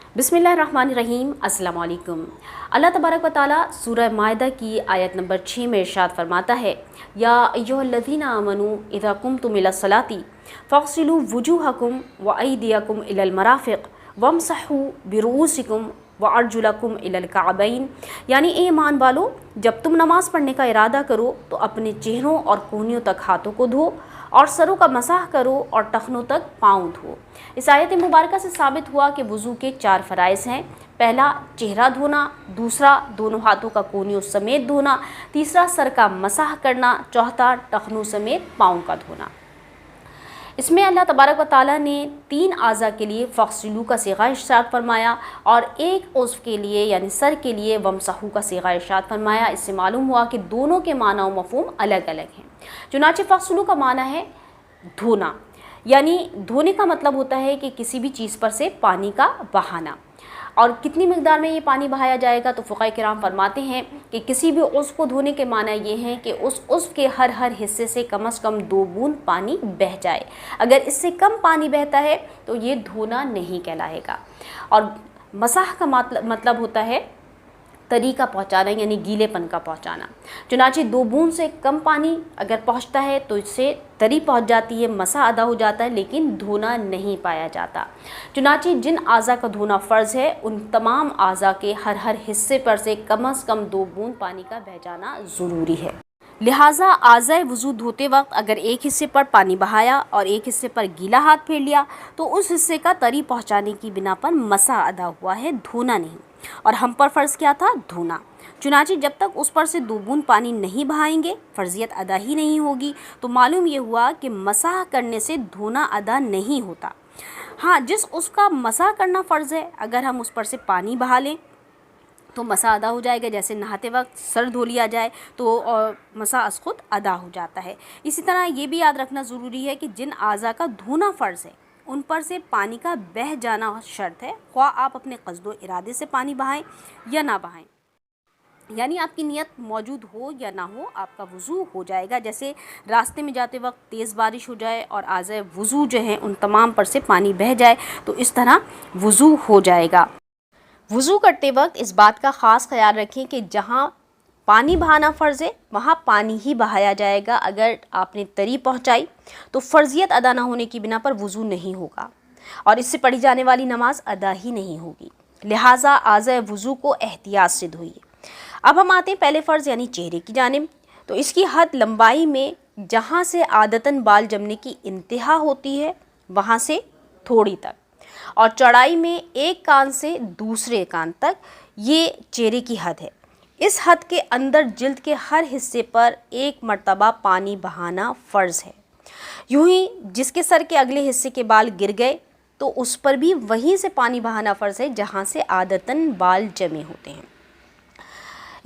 बिस्मिल्लाहिर्रहमानिर्रहीम। अस्सलाम वालेकुम। अल्लाह तबारक व तआला सूरह माइदा की आयत नंबर 6 में इरशाद फरमाता है, या अय्युहल्लज़ीना आमनू इज़ा कुमतुम इलस्सलाति फ़ग़सिलू वुजूहकुम व अयदियकुम इलल मराफ़िक़ वमसहू बिरुऊसिकुम व अर्जुलकुम इलल कअबैन। यानी ए ईमान वालो, जब तुम नमाज़ पढ़ने का इरादा करो तो अपने चेहरों और कोहनियों तक हाथों को धो और सरों का मसाह करो और टखनों तक पाँव धो। इस आयत मुबारका से साबित हुआ कि वुज़ू के 4 फ़राइज़ हैं। पहला चेहरा धोना, दूसरा दोनों हाथों का कोहनियों समेत धोना, तीसरा सर का मसाह करना, चौथा टखनों समेत पाँव का धोना। इसमें अल्लाह तबारक व तआला ने 3 आज़ा के लिए फ़ग़सिलू का सीगा इरशाद फरमाया और एक उज़्व के लिए यानी सर के लिए वमसहू का सीगा इरशाद फरमाया। इससे मालूम हुआ कि दोनों के माना व मफ़हूम अलग अलग हैं। चुनांचे फ़ग़सिलू का माना है धोना, यानी धोने का मतलब होता है कि किसी भी चीज़ पर से पानी का बहाना। और कितनी मिक़दार में ये पानी बहाया जाएगा, तो फ़ुक़हा किराम फरमाते हैं कि किसी भी उज़्व को धोने के माना ये हैं कि उस उज़्व के हर हिस्से से कम से कम 2 बूंद पानी बह जाए। अगर इससे कम पानी बहता है तो ये धोना नहीं कहलाएगा। और मसाह का मतलब होता है तरी का पहुँचाना, यानी गीलेपन का पहुँचाना। चुनांचे 2 बूंद से कम पानी अगर पहुँचता है तो इससे तरी पहुँच जाती है, मसा अदा हो जाता है, लेकिन धोना नहीं पाया जाता। चुनांचे जिन आज़ा का धोना फ़र्ज़ है उन तमाम आज़ा के हर हिस्से पर से कम 2 बूंद पानी का बह जाना ज़रूरी है। लिहाजा आज़ाए वुज़ू धोते वक्त अगर एक हिस्से पर पानी बहाया और एक हिस्से पर गीला हाथ फेर लिया तो उस हिस्से का तरी पहुँचाने की बिना पर मसा अदा हुआ है, धोना नहीं। और हम पर फ़र्ज़ क्या था? धोना। चुनांचे जब तक उस पर से 2 बूंद पानी नहीं बहाएंगे फ़र्ज़ियत अदा ही नहीं होगी। तो मालूम ये हुआ कि मसाह करने से धोना अदा नहीं होता। हाँ, जिस उसका मसाह करना फ़र्ज़ है, अगर हम उस पर से पानी बहा लें तो मसा अदा हो जाएगा। जैसे नहाते वक्त सर धो लिया जाए तो मसा अस खुद अदा हो जाता है। इसी तरह ये भी याद रखना ज़रूरी है कि जिन आज़ा का धोना फ़र्ज़ है उन पर से पानी का बह जाना शर्त है, ख्वाह आप अपने क़स्दो इरादे से पानी बहाएं या ना बहाएं। यानी आपकी नियत मौजूद हो या ना हो, आपका वुज़ू हो जाएगा। जैसे रास्ते में जाते वक्त तेज़ बारिश हो जाए और आज़ाए वुज़ू जो है उन तमाम पर से पानी बह जाए तो इस तरह वुज़ू हो जाएगा। वुज़ू करते वक्त इस बात का ख़ास ख्याल रखें कि जहाँ पानी बहाना फ़र्ज़ है वहाँ पानी ही बहाया जाएगा। अगर आपने तरी पहुँचाई तो फ़र्ज़ियत अदा ना होने की बिना पर वुज़ू नहीं होगा और इससे पढ़ी जाने वाली नमाज अदा ही नहीं होगी। लिहाजा आज़ाए वुज़ू को एहतियात से धोइए। अब हम आते हैं पहले फ़र्ज़ यानी चेहरे की जानिब। तो इसकी हद लंबाई में जहाँ से आदतन बाल जमने की इंतहा होती है वहाँ से थोड़ी तक, और चौड़ाई में एक कान से दूसरे कान तक, ये चेहरे की हद है। इस हद के अंदर जिल्द के हर हिस्से पर एक मर्तबा पानी बहाना फ़र्ज़ है। यूँ ही जिसके सर के अगले हिस्से के बाल गिर गए तो उस पर भी वहीं से पानी बहाना फ़र्ज़ है जहाँ से आदतन बाल जमे होते हैं।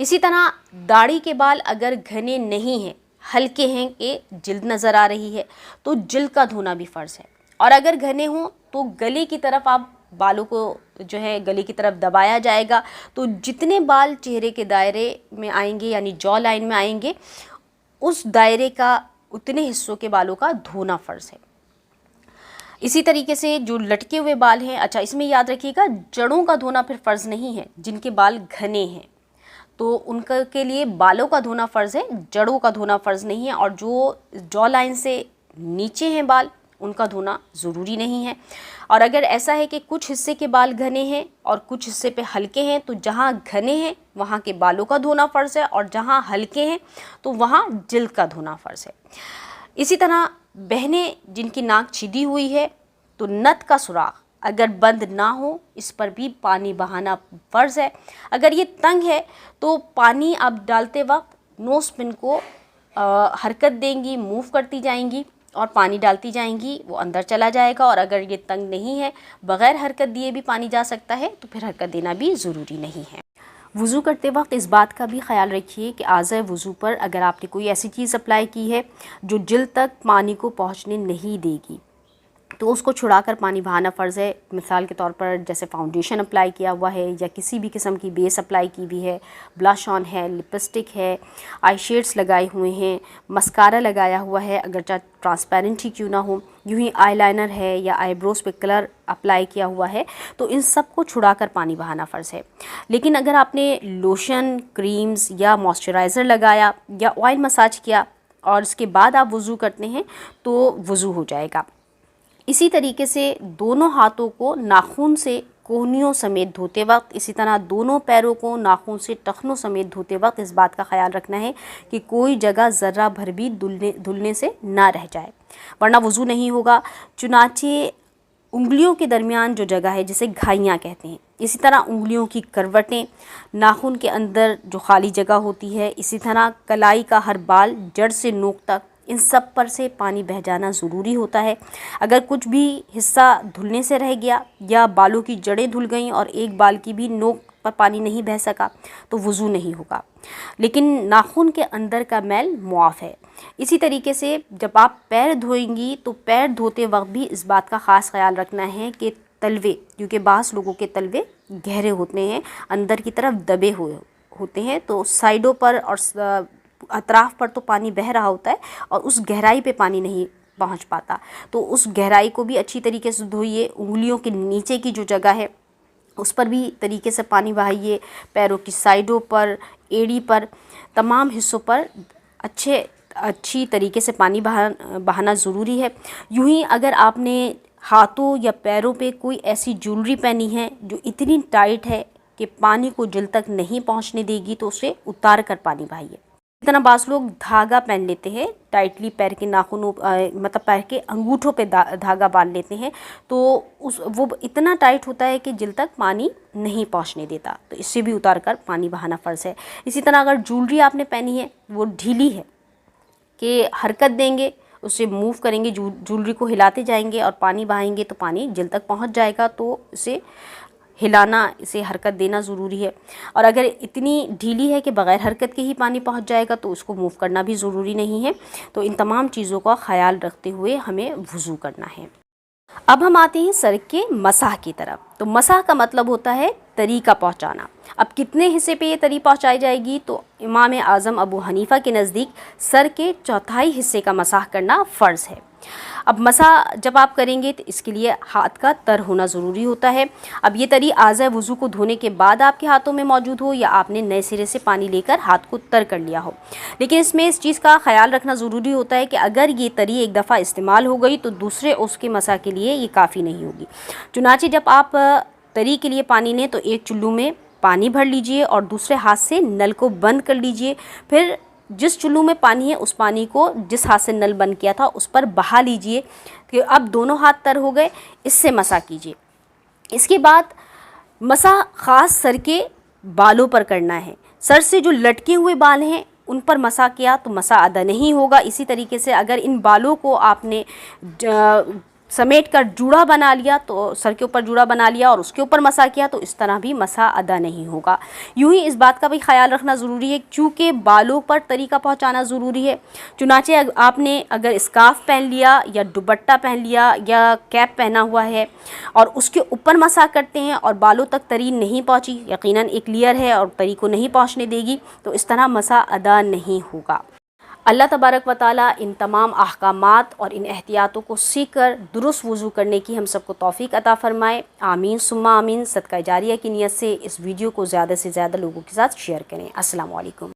इसी तरह दाढ़ी के बाल अगर घने नहीं हैं, हल्के हैं कि जिल्द नज़र आ रही है, तो जिल्द का धोना भी फ़र्ज़ है। और अगर घने हों तो गले की तरफ आप बालों को जो है गले की तरफ दबाया जाएगा, तो जितने बाल चेहरे के दायरे में आएंगे यानी जॉ लाइन में आएंगे उस दायरे का उतने हिस्सों के बालों का धोना फ़र्ज़ है। इसी तरीके से जो लटके हुए बाल हैं, अच्छा इसमें याद रखिएगा जड़ों का धोना फिर फ़र्ज़ नहीं है। जिनके बाल घने हैं तो उनका के लिए बालों का धोना फ़र्ज़ है, जड़ों का धोना फ़र्ज़ नहीं है। और जो जॉ लाइन से नीचे हैं बाल, उनका धोना ज़रूरी नहीं है। और अगर ऐसा है कि कुछ हिस्से के बाल घने हैं और कुछ हिस्से पे हल्के हैं, तो जहाँ घने हैं वहाँ के बालों का धोना फ़र्ज़ है और जहाँ हल्के हैं तो वहाँ जिल्द का धोना फ़र्ज़ है। इसी तरह बहनें जिनकी नाक छिदी हुई है तो नथ का सुराख अगर बंद ना हो, इस पर भी पानी बहाना फ़र्ज़ है। अगर ये तंग है तो पानी आप डालते वक्त नोज़ पिन को हरकत देंगी, मूव करती जाएंगी और पानी डालती जाएंगी, वो अंदर चला जाएगा। और अगर ये तंग नहीं है, बग़ैर हरकत दिए भी पानी जा सकता है, तो फिर हरकत देना भी ज़रूरी नहीं है। वुज़ू करते वक्त इस बात का भी ख्याल रखिए कि आज़ाए वुज़ू पर अगर आपने कोई ऐसी चीज़ अप्लाई की है जो जिल्द तक पानी को पहुँचने नहीं देगी, تو اس کو چھڑا کر پانی بہانا فرض ہے۔ مثال کے طور پر جیسے فاؤنڈیشن اپلائی کیا ہوا ہے یا کسی بھی قسم کی بیس اپلائی کی ہوئی ہے، بلش آن ہے، لپسٹک ہے، آئی شیڈز لگائے ہوئے ہیں، مسکارا لگایا ہوا ہے اگرچہ ٹرانسپیرنٹ ہی کیوں نہ ہو، یوں ہی آئی لائنر ہے یا آئی بروز پہ کلر اپلائی کیا ہوا ہے، تو ان سب کو چھڑا کر پانی بہانا فرض ہے۔ لیکن اگر آپ نے لوشن، کریمز یا موئسچرائزر لگایا یا آئل مساج کیا اور اس کے بعد آپ وضو کرتے ہیں تو وضو ہو جائے گا۔ اسی طریقے سے دونوں ہاتھوں کو ناخن سے کوہنیوں سمیت دھوتے وقت، اسی طرح دونوں پیروں کو ناخن سے ٹخنوں سمیت دھوتے وقت اس بات کا خیال رکھنا ہے کہ کوئی جگہ ذرہ بھر بھی دھلنے سے نہ رہ جائے، ورنہ وضو نہیں ہوگا۔ چنانچہ انگلیوں کے درمیان جو جگہ ہے جسے گھائیاں کہتے ہیں، اسی طرح انگلیوں کی کروٹیں، ناخن کے اندر جو خالی جگہ ہوتی ہے، اسی طرح کلائی کا ہر بال جڑ سے نوک تک، ان سب پر سے پانی بہہ جانا ضروری ہوتا ہے۔ اگر کچھ بھی حصہ دھلنے سے رہ گیا یا بالوں کی جڑیں دھل گئیں اور ایک بال کی بھی نوک پر پانی نہیں بہہ سکا تو وضو نہیں ہوگا، لیکن ناخن کے اندر کا میل معاف ہے۔ اسی طریقے سے جب آپ پیر دھوئیں گی تو پیر دھوتے وقت بھی اس بات کا خاص خیال رکھنا ہے کہ تلوے، کیونکہ بعض لوگوں کے تلوے گہرے ہوتے ہیں، اندر کی طرف دبے ہوئے ہوتے ہیں، تو سائڈوں پر اور اطراف پر تو پانی بہہ رہا ہوتا ہے اور اس گہرائی پہ پانی نہیں پہنچ پاتا، تو اس گہرائی کو بھی اچھی طریقے سے دھوئیے۔ انگلیوں کے نیچے کی جو جگہ ہے اس پر بھی طریقے سے پانی بہائیے، پیروں کی سائڈوں پر، ایڑی پر، تمام حصوں پر اچھی طریقے سے پانی بہانا ضروری ہے۔ یوں ہی اگر آپ نے ہاتھوں یا پیروں پہ کوئی ایسی جیولری پہنی ہے جو اتنی ٹائٹ ہے کہ پانی کو جلد تک نہیں پہنچنے دے گی تو اسے اتار کر پانی بہائیے۔ اس طرح بعض لوگ دھاگا پہن لیتے ہیں ٹائٹلی، پیر کے ناخنوں مطلب پیر کے انگوٹھوں پہ دھاگا باندھ لیتے ہیں، تو وہ اتنا ٹائٹ ہوتا ہے کہ جلد تک پانی نہیں پہنچنے دیتا، تو اس سے بھی اتار کر پانی بہانا فرض ہے۔ اسی طرح اگر جیولری آپ نے پہنی ہے وہ ڈھیلی ہے کہ حرکت دیں گے، اسے موو کریں گے، جیولری کو ہلاتے جائیں گے اور پانی بہائیں گے تو پانی جلد تک پہنچ جائے گا، تو اسے ہلانا، اسے حرکت دینا ضروری ہے۔ اور اگر اتنی ڈھیلی ہے کہ بغیر حرکت کے ہی پانی پہنچ جائے گا تو اس کو موو کرنا بھی ضروری نہیں ہے۔ تو ان تمام چیزوں کا خیال رکھتے ہوئے ہمیں وضو کرنا ہے۔ اب ہم آتے ہیں سر کے مسح کی طرف۔ تو مسح کا مطلب ہوتا ہے تری کا پہنچانا۔ اب کتنے حصے پہ یہ تری پہنچائی جائے گی؟ تو امام اعظم ابو حنیفہ کے نزدیک سر کے چوتھائی حصے کا مسح کرنا فرض ہے۔ اب مسح جب آپ کریں گے تو اس کے لیے ہاتھ کا تر ہونا ضروری ہوتا ہے۔ اب یہ تری اعضاء وضو کو دھونے کے بعد آپ کے ہاتھوں میں موجود ہو یا آپ نے نئے سرے سے پانی لے کر ہاتھ کو تر کر لیا ہو، لیکن اس میں اس چیز کا خیال رکھنا ضروری ہوتا ہے کہ اگر یہ تری ایک دفعہ استعمال ہو گئی تو دوسرے اس کے مسح کے لیے یہ کافی نہیں ہوگی۔ چنانچہ جب آپ تری کے لیے پانی لیں تو ایک چلو میں پانی بھر لیجئے اور دوسرے ہاتھ سے نل کو بند کر لیجئے، پھر جس چلو میں پانی ہے اس پانی کو جس ہاتھ سے نل بند کیا تھا اس پر بہا لیجئے کہ اب دونوں ہاتھ تر ہو گئے، اس سے مسح کیجئے۔ اس کے بعد مسح خاص سر کے بالوں پر کرنا ہے۔ سر سے جو لٹکے ہوئے بال ہیں ان پر مسح کیا تو مسح ادا نہیں ہوگا۔ اسی طریقے سے اگر ان بالوں کو آپ نے سمیٹ کر جوڑا بنا لیا تو سر کے اوپر جوڑا بنا لیا اور اس کے اوپر مسح کیا تو اس طرح بھی مسح ادا نہیں ہوگا۔ یوں ہی اس بات کا بھی خیال رکھنا ضروری ہے چونکہ بالوں پر تری کا پہنچانا ضروری ہے، چنانچہ آپ نے اگر اسکارف پہن لیا یا دوپٹہ پہن لیا یا کیپ پہنا ہوا ہے اور اس کے اوپر مسح کرتے ہیں اور بالوں تک تری نہیں پہنچی، یقیناً ایک لیئر ہے اور تری کو نہیں پہنچنے دے گی، تو اس طرح مسح ادا نہیں ہوگا۔ اللہ تبارک و تعالیٰ ان تمام احکامات اور ان احتیاطوں کو سیکھ کر درست وضو کرنے کی ہم سب کو توفیق عطا فرمائے، آمین ثم آمین۔ صدقہ جاریہ کی نیت سے اس ویڈیو کو زیادہ سے زیادہ لوگوں کے ساتھ شیئر کریں۔ السلام علیکم۔